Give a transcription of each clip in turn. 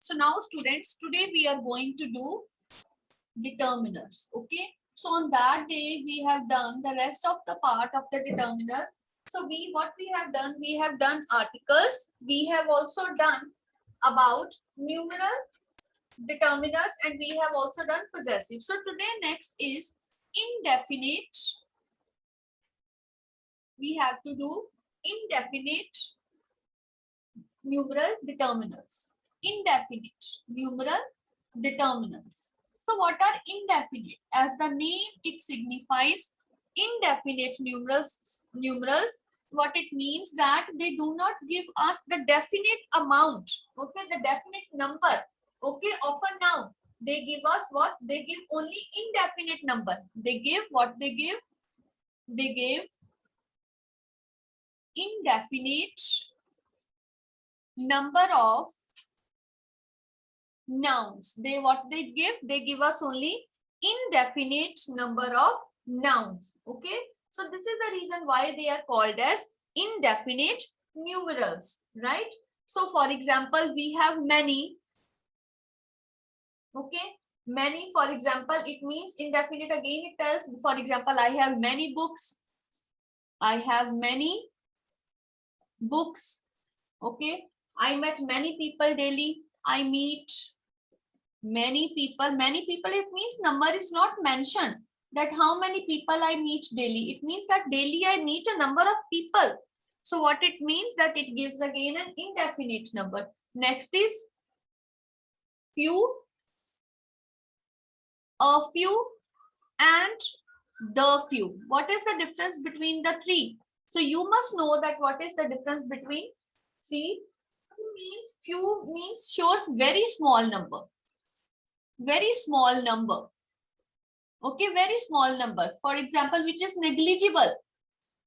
So now students, today we are going to do determiners. Okay. So on that day we have done the rest of the part of the determiners. So what we have done articles. We have also done about numeral determiners and we have also done possessive. So today next is indefinite. We have to do indefinite numeral determiners. Indefinite numeral determinants. So what are indefinite? As the name it signifies indefinite numerals. What it means that they do not give us the definite amount. Okay, the definite number. Okay, of a noun. They give us what? They give only indefinite number. They give what they give? They give indefinite number of nouns. They give us only indefinite number of nouns. Okay, so this is the reason why they are called as indefinite numerals, right? So for example, we have many. Okay, many, for example, it means indefinite. Again it tells, for example, I have many books. I have many books. Okay, I met many people daily. I meet many people. It means number is not mentioned, that how many people I meet daily. It means that daily I meet a number of people. So what it means, that it gives again an indefinite number. Next is few, a few and the few. What is the difference between the three? So you must know that what is the difference between three. Few means shows very small number. Very small number. Okay, very small number. For example, which is negligible,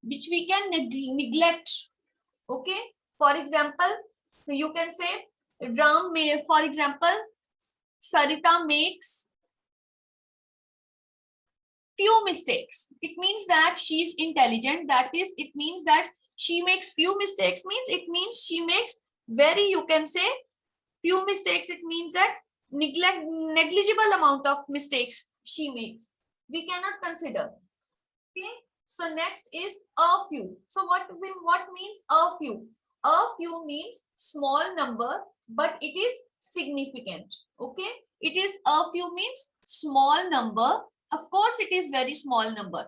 which we can neglect. Okay, for example, you can say Ram may, for example, Sarita makes few mistakes. It means that she is intelligent. That is, it means that she makes few mistakes. Means it means she makes very, you can say, few mistakes. It means that negligible amount of mistakes she makes. We cannot consider. Okay. So next is a few. So what means a few? A few means small number, but it is significant. Okay. It is a few means small number. Of course, it is very small number.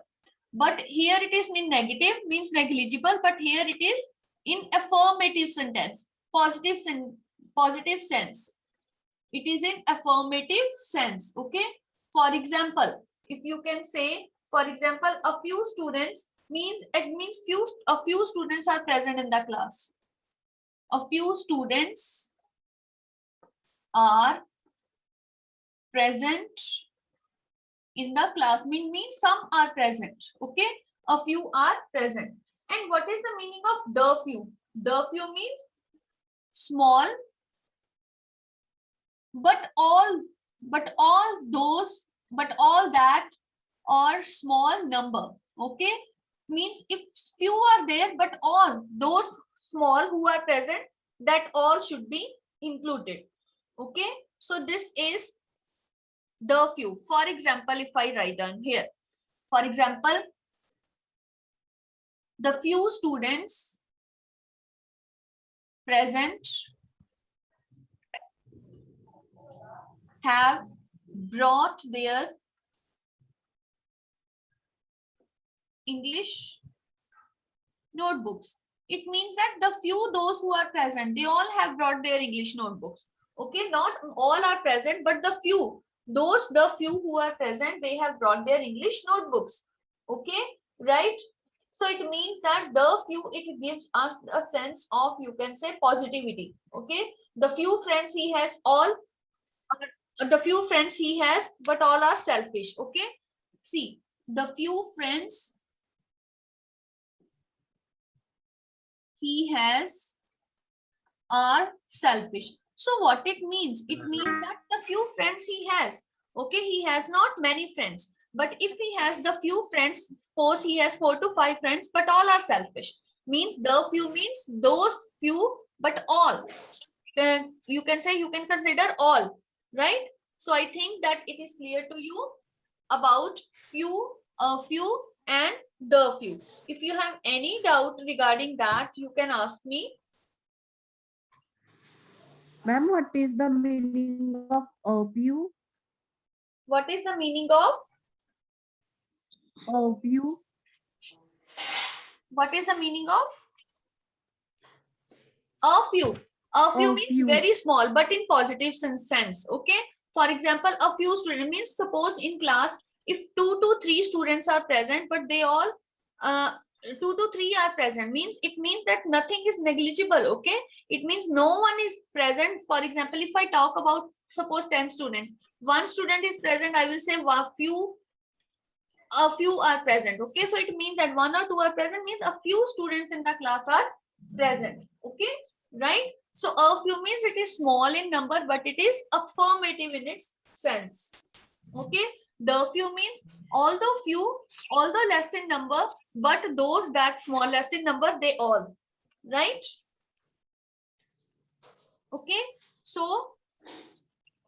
But here it is in negative, means negligible, but here it is in affirmative sentence, positive sense. It is in affirmative sense. Okay. For example, if you can say, for example, a few students means, it means a few students are present in the class. A few students are present in the class. Means some are present. Okay, a few are present. And what is the meaning of the few? The few means small, but all that or small number. Okay, means if few are there, but all those small who are present, that all should be included. Okay, so this is the few. For example, if I write down here, for example, the few students present have brought their English notebooks. It means that the few, those who are present, they all have brought their English notebooks. Okay, not all are present, but the few, the few who are present, they have brought their English notebooks. Okay, right? So it means that the few, it gives us a sense of, you can say, positivity. Okay, the few friends he has, but all are selfish. Okay, see, the few friends he has are selfish. So what it means? It means that the few friends he has, okay, he has not many friends, but if he has the few friends, suppose he has 4 to 5 friends, but all are selfish. Means the few means those few, but all. you can say you can consider all, right? So I think that it is clear to you about few, a few, and the few. If you have any doubt regarding that, you can ask me. Ma'am, what is the meaning of a few? What is the meaning of? A few? What is the meaning of? A few. A few A means few. very small, but in positive sense. Okay. For example, a few students means suppose in class, if 2 to 3 students are present, but they all 2 to 3 are present, means it means that nothing is negligible. Okay. It means no one is present. For example, if I talk about suppose 10 students, one student is present, I will say a few are present. Okay. So it means that 1 or 2 are present means a few students in the class are present. Okay. Right. So a few means it is small in number, but it is affirmative in its sense. Okay. The few means although few, although less in number, but those that small less in number, they all. Right. Okay. So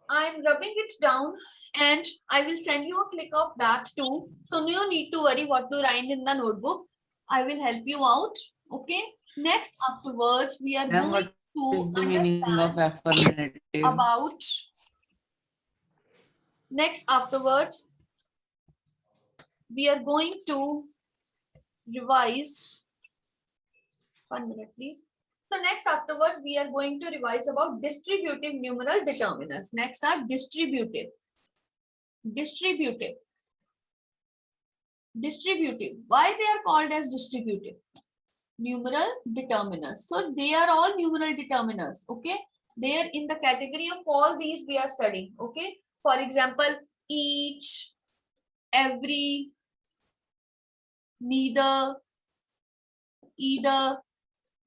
I'm rubbing it down and I will send you a click of that too. So no need to worry what to write in the notebook. I will help you out. Okay. Next, afterwards, we are Ma'am, going what is to the meaning of understand affirmative? about next afterwards, we are going to revise. 1 minute, please. So next afterwards, we are going to revise about distributive numeral determinants. Next are distributive. Distributive. Distributive. Why they are called as distributive? Numeral determinants. So they are all numeral determinants. Okay. They are in the category of all these we are studying. Okay. For example, each, every, neither, either.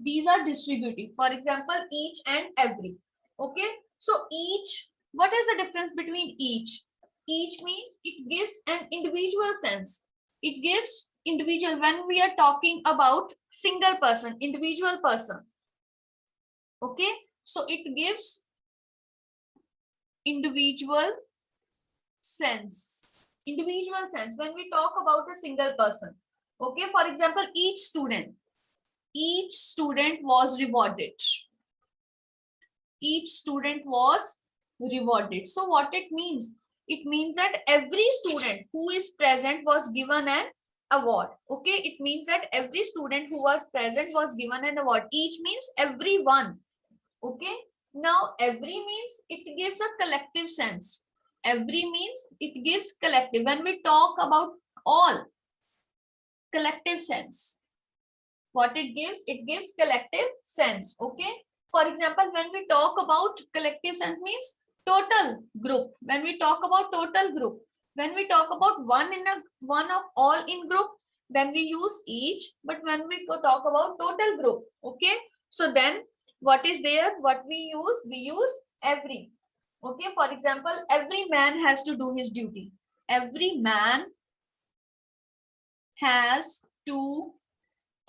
These are distributive. For example, each and every. Okay. So each, what is the difference between each? Each means it gives an individual sense. It gives individual when we are talking about single person, individual person. Okay. So it gives individual sense. Individual sense when we talk about a single person. Okay. For example, each student was rewarded. Each student was rewarded. So what it means? It means that every student who is present was given an award. Okay. It means that every student who was present was given an award. Each means everyone. Okay. Now every means it gives a collective sense. Every means it gives collective. When we talk about all, collective sense. What it gives collective sense. Okay. For example, when we talk about collective sense means total group. When we talk about total group, when we talk about one of all in group, then we use each. But when we talk about total group, okay, so then what is there? What we use every. Okay. For example, every man has to do his duty. Every man has to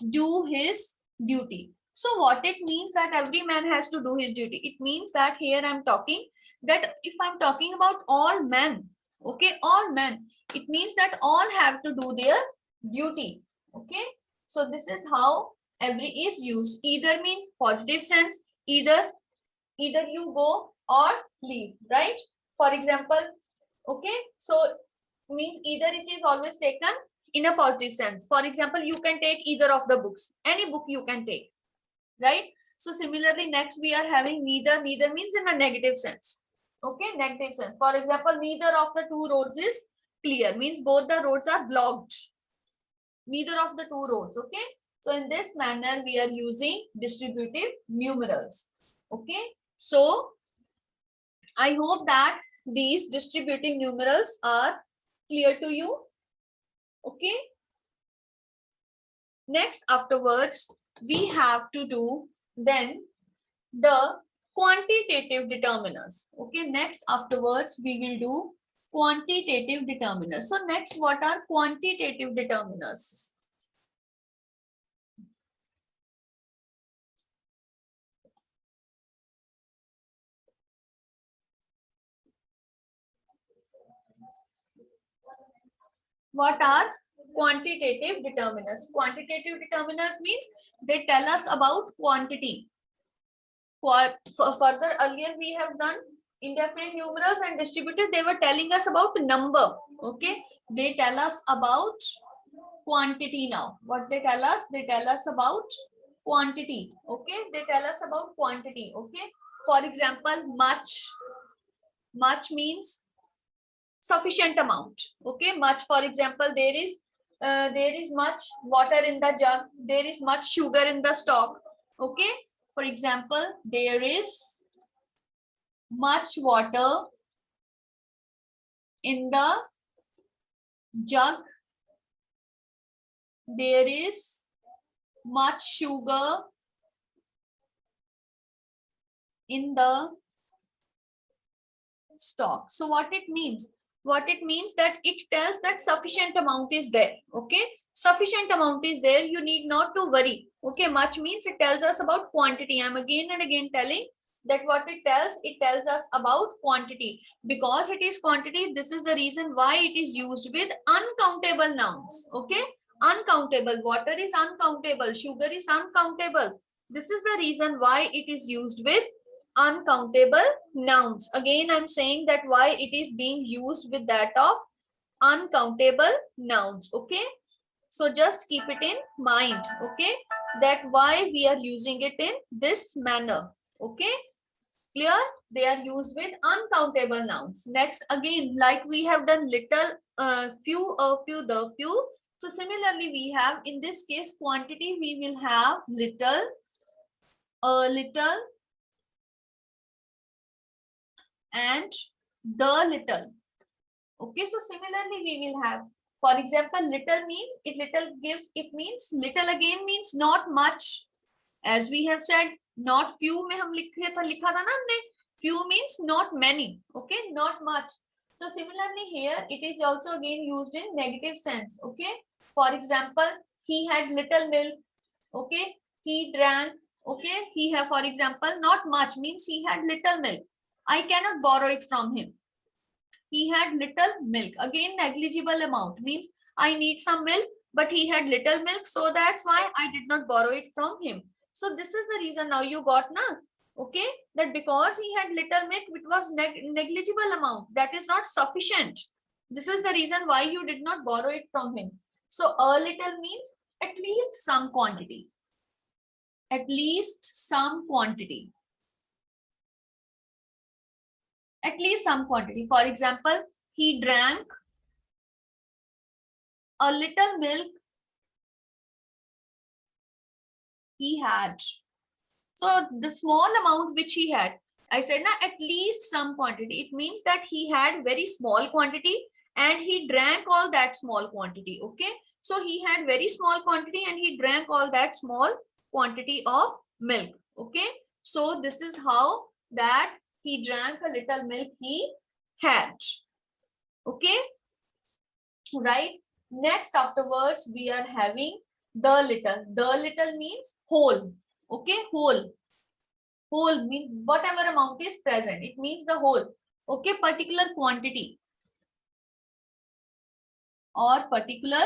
do his duty. So what it means that every man has to do his duty? It means that here I'm talking that if I'm talking about all men, okay, all men, it means that all have to do their duty. Okay. So this is how every is used. Either means positive sense, either you go or leave, right? For example, okay, so means either it is always taken in a positive sense. For example, you can take either of the books, any book you can take, right? So similarly, next we are having neither. Neither means in a negative sense. Okay, negative sense. For example, neither of the two roads is clear, means both the roads are blocked. Neither of the two roads. Okay. So in this manner, we are using distributive numerals. Okay. So I hope that these distributive numerals are clear to you. Okay. Next, afterwards, we have to do then the quantitative determinants. Okay. Next, afterwards, we will do quantitative determinants. So next, what are quantitative determinants? What are quantitative determiners? Quantitative determiners means they tell us about quantity. Further, earlier we have done indefinite numerals and distributed. They were telling us about number. Okay, they tell us about quantity now. What they tell us? They tell us about quantity. Okay, they tell us about quantity. Okay, for example, much. Much means sufficient amount. Okay, much, for example, there is much water in the jug, there is much sugar in the stock. Okay, for example, there is much water in the jug, there is much sugar in the stock. So what it means? What it means that it tells that sufficient amount is there. Okay, sufficient amount is there, you need not to worry. Okay, much means it tells us about quantity. I'm again and again telling that what it tells us about quantity. Because it is quantity, this is the reason why it is used with uncountable nouns. Okay, uncountable, water is uncountable, sugar is uncountable. This is the reason why it is used with uncountable nouns. Again, I'm saying that why it is being used with that of uncountable nouns. Okay, so just keep it in mind. Okay, that why we are using it in this manner. Okay, clear? They are used with uncountable nouns. Next, again, like we have done little, few, a few, the few. So similarly, we have in this case quantity, we will have little, a little, and the little. Okay, so similarly we will have, for example, little means it means little again means not much. As we have said, not few में हम लिखा था ना हमने, few means not many. Okay, not much. So similarly here it is also again used in negative sense. Okay, for example, he had little milk. Okay, he drank. Okay, he have, for example, not much means he had little milk. I cannot borrow it from him. He had little milk. Again, negligible amount means I need some milk, but he had little milk, so that's why I did not borrow it from him. So this is the reason now you got na. Okay, that because he had little milk, it was negligible amount. That is not sufficient. This is the reason why you did not borrow it from him. So a little means at least some quantity. At least some quantity. At least some quantity. For example, he drank a little milk he had. So the small amount which he had, I said na, at least some quantity. It means that he had very small quantity and he drank all that small quantity. Okay, so he had very small quantity and he drank all that small quantity of milk. Okay, so this is how that he drank a little milk he had. Okay, right? Next, afterwards we are having the little. The little means whole. Okay, whole. Whole means whatever amount is present. It means the whole. Okay, particular quantity or particular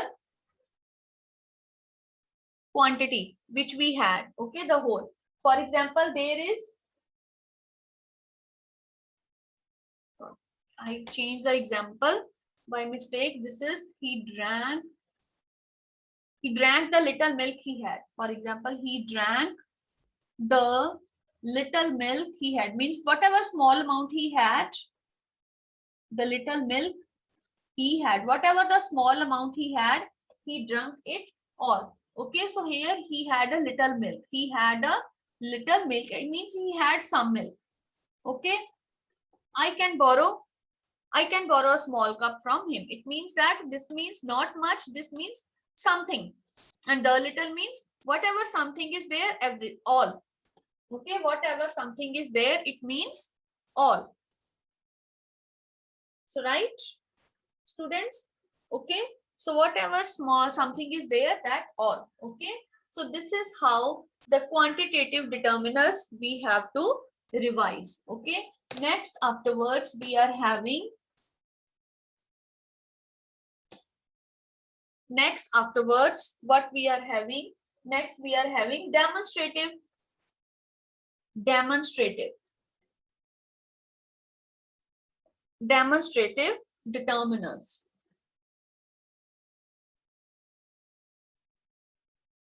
quantity which we had. Okay, the whole. For example, there is, I changed the example by mistake. This is he drank the little milk he had. For example, he drank the little milk he had, means whatever small amount he had, the little milk he had, whatever the small amount he had, he drank it all. Okay, so here he had a little milk. He had a little milk. It means he had some milk. Okay, I can borrow a small cup from him. It means that this means not much. This means something, and the little means whatever something is there, all. Okay, whatever something is there, it means all. So right, students? Okay, so whatever small something is there, that all. Okay, so this is how the quantitative determiners we have to revise. Okay, next, afterwards we are having Next, afterwards, what we are having? Next, we are having demonstrative. Demonstrative determiners.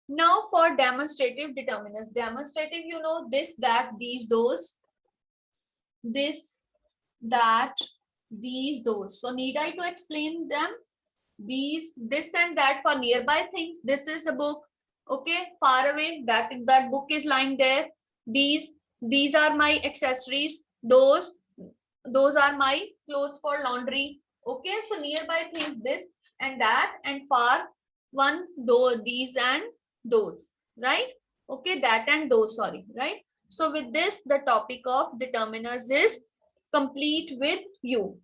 Now for demonstrative determiners. Demonstrative, you know, this, that, these, those. This, that, these, those. So need I to explain them? These, this and that for nearby things. This is a book. Okay, far away, that book is lying there. These are my accessories. Those are my clothes for laundry. Okay, so nearby things, this and that, and far one, those, these and those, right? Okay, that and those, sorry, right? So with this, the topic of determiners is complete with you.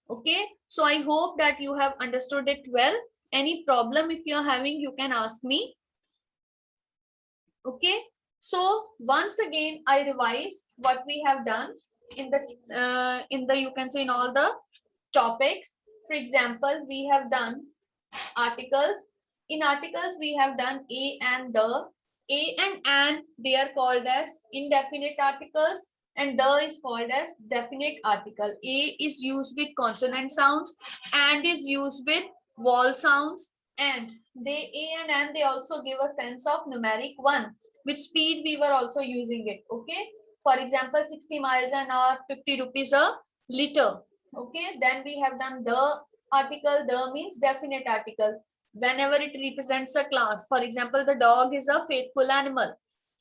Okay, so I hope that you have understood it well. Any problem if you're having, you can ask me. Okay, so once again I revise what we have done in the you can say in all the topics. For example, we have done articles. In articles we have done a and the. A and they are called as indefinite articles, and the is called as definite article. A is used with consonant sounds, and is used with vowel sounds, and they a and they also give a sense of numeric 1. With speed we were also using it. Okay, for example, 60 miles an hour, 50 rupees a liter. Okay, then we have done the article. The means definite article whenever it represents a class. For example, the dog is a faithful animal.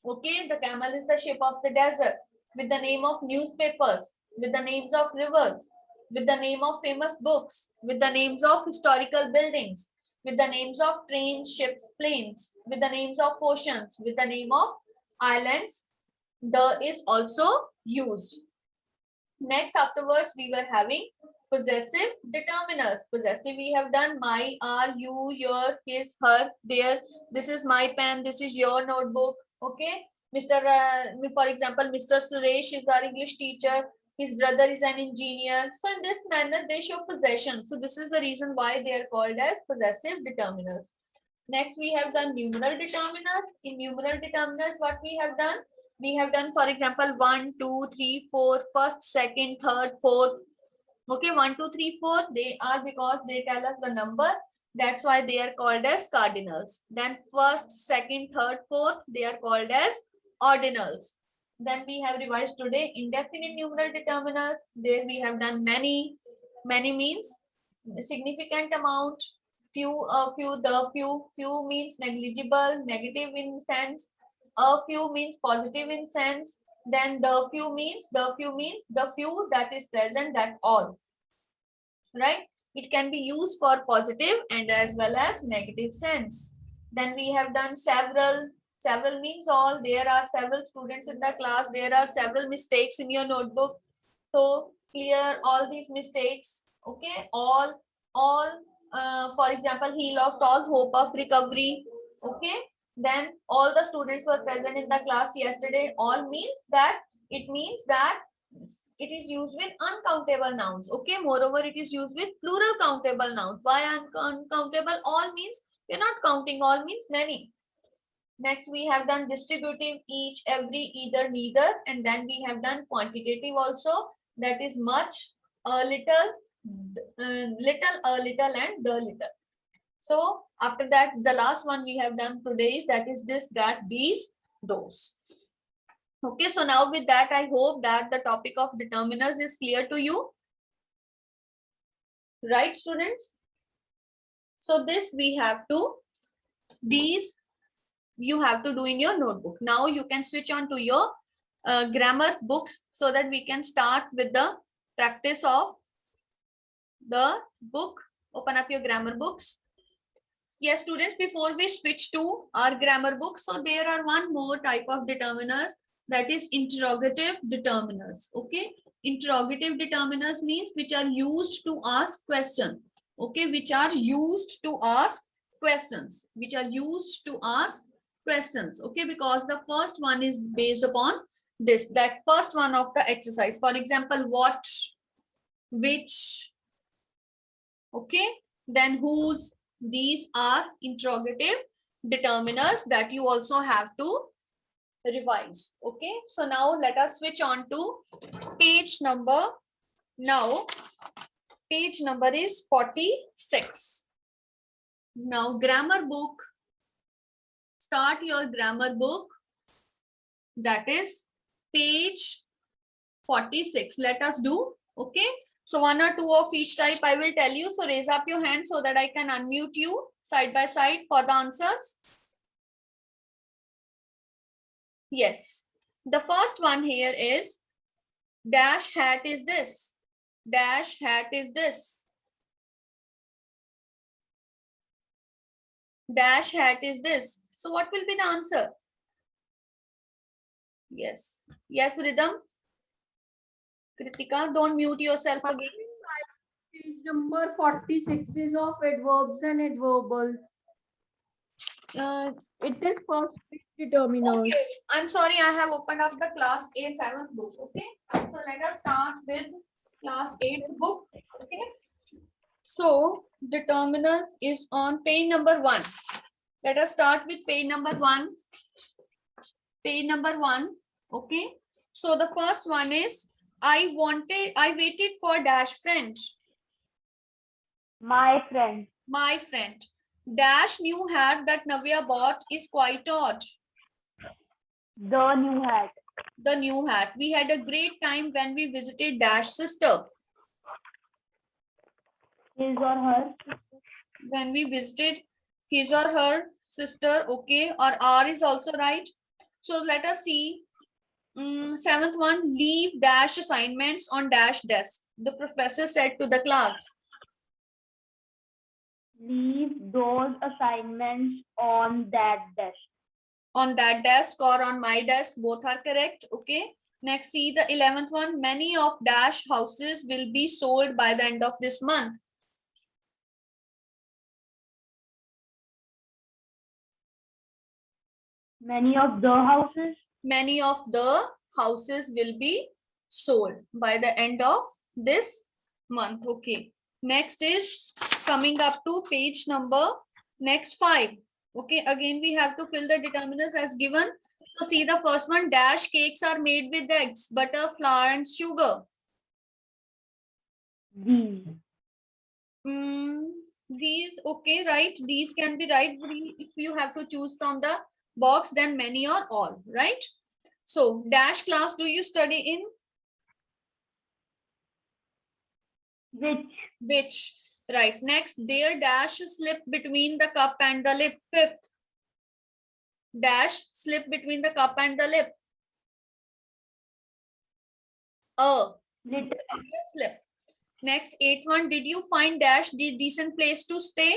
Okay, the camel is the ship of the desert. With the name of newspapers, with the names of rivers, with the name of famous books, with the names of historical buildings, with the names of trains, ships, planes, with the names of oceans, with the name of islands. The is also used. Next, afterwards, we were having possessive determiners. Possessive we have done my, our, you, your, his, her, their. This is my pen, this is your notebook. Okay, for example, Mr. Suresh is our English teacher. His brother is an engineer. So in this manner, they show possession. So this is the reason why they are called as possessive determiners. Next, we have done numeral determiners. In numeral determiners, what we have done? We have done, for example, 1, 2, 3, 4, first, second, third, fourth. Okay, 1, 2, 3, 4. They are because they tell us the number. That's why they are called as cardinals. Then first, second, third, fourth, they are called as ordinals. Then we have revised today indefinite numeral determiners. There we have done many. Many means significant amount. Few, few means negligible, negative in sense. A few means positive in sense. Then the few means the few that is present, that all, right? It can be used for positive and as well as negative sense. Then we have done several. Several means all. There are several students in the class. There are several mistakes in your notebook. So clear all these mistakes. Okay, all for example, he lost all hope of recovery. Okay, then all the students were present in the class yesterday. All means that it means that it is used with uncountable nouns. Okay, moreover, it is used with plural countable nouns. Why uncountable? All means we're not counting. All means many. Next, we have done distributive, each, every, either, neither, and then we have done quantitative also. That is much, a little, little, a little, and the little. So after that, the last one we have done today is that is this, that, these, those. Okay, so now with that, I hope that the topic of determiners is clear to you. Right, students? So this we have to, these you have to do in your notebook. Now you can switch on to your grammar books so that we can start with the practice of the book. Open up your grammar books. Yes, students, before we switch to our grammar book, so there are one more type of determiners, that is interrogative determiners. Okay, interrogative determiners means which are used to ask question. Okay, which are used to ask questions, which are used to ask questions. Okay, because the first one is based upon this, that first one of the exercise. For example, what, which, okay, then whose, These are interrogative determiners that you also have to revise. Okay, so now let us switch on to page number. Now page number is 46. Now grammar book, start your grammar book, that is page 46. Let us do. Okay, so one or two of each type I will tell you, so raise up your hand so that I can unmute you side by side for the answers. Yes, the first one here is dash hat is this, dash hat is this, dash hat is this. So what will be the answer? Yes, yes, Rhythm. Kritika, don't mute yourself again. Page number 46 is of adverbs and adverbials. It is first page determiners. Okay, I'm sorry, I have opened up the class A 7th book. Okay, so let us start with class 8th book. Okay, so determiners is on page number 1. Let us start with page number 1. Page number 1. Okay, so the first one is I waited for dash friend. My friend. My friend. Dash new hat that Navya bought is quite odd. The new hat. The new hat. We had a great time when we visited Dash sister. His or her. When we visited his or her sister. Okay, or R is also right. So let us see. 7th one, leave dash assignments on dash desk. The professor said to the class. Leave those assignments on that desk. On that desk or on my desk, both are correct. Okay, next see the 11th one, many of dash houses will be sold by the end of this month. Many of the houses. Many of the houses will be sold by the end of this month. Okay, next is coming up to page number next 5. Okay, again we have to fill the determiners as given. So see the first one, dash cakes are made with eggs, butter, flour and sugar. These. These, okay, right, these can be right. If you have to choose from the box, then many or all, right? So dash class do you study in? Which, right. Next, their dash slip between the cup and the lip. 5th, dash slip between the cup and the lip. Little. Slip. Next, 8th one, did you find dash the decent place to stay?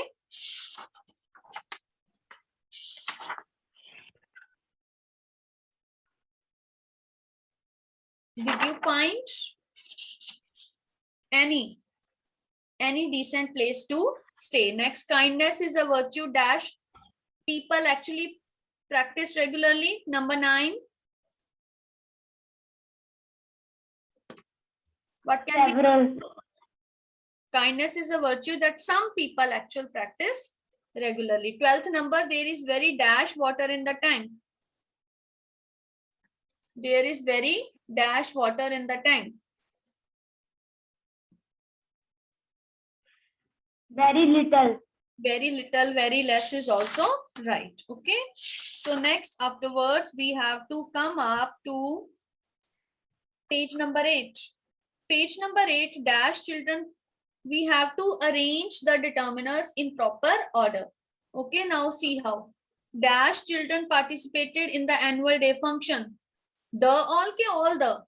Did you find any decent place to stay? Next, kindness is a virtue dash people actually practice regularly. Number 9. What can Several. be? Kindness is a virtue that some people actually practice regularly. 12th number, there is very dash water in the tank. There is very dash water in the tank. Very little. Very little, very less is also right. Okay. So next, afterwards, we have to come up to page number 8. Page number 8, dash children. We have to arrange the determiners in proper order. Okay, now see how. Dash children participated in the annual day function. The all ke all the?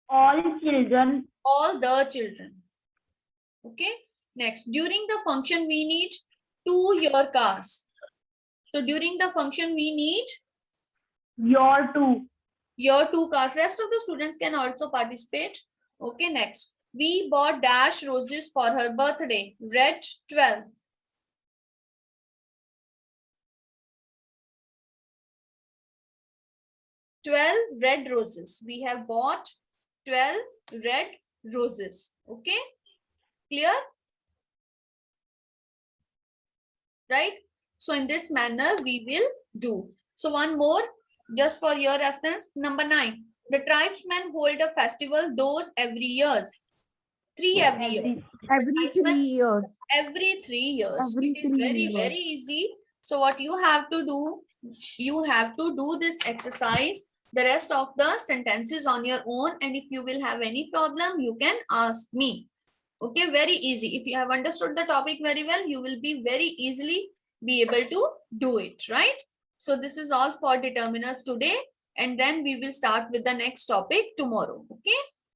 All children. All the children. Okay. Next, during the function, we need 2 your cars. So during the function, we need Your 2. Your 2 cars. Rest of the students can also participate. Okay, next. We bought dash roses for her birthday. Red 12. 12 red roses. We have bought 12 red roses. Okay, clear? right? So in this manner we will do. So one more, just for your reference, number 9. The tribesmen hold a festival, those every years. 3 every year. Every 3 years. Every 3 years. Every It is 3 very, years. very easy. So what you have to do, you have to do this exercise, the rest of the sentences on your own. And if you will have any problem, you can ask me. Okay, very easy. If you have understood the topic very well, you will be very easily be able to do it, right? So this is all for determiners today. And then we will start with the next topic tomorrow. Okay.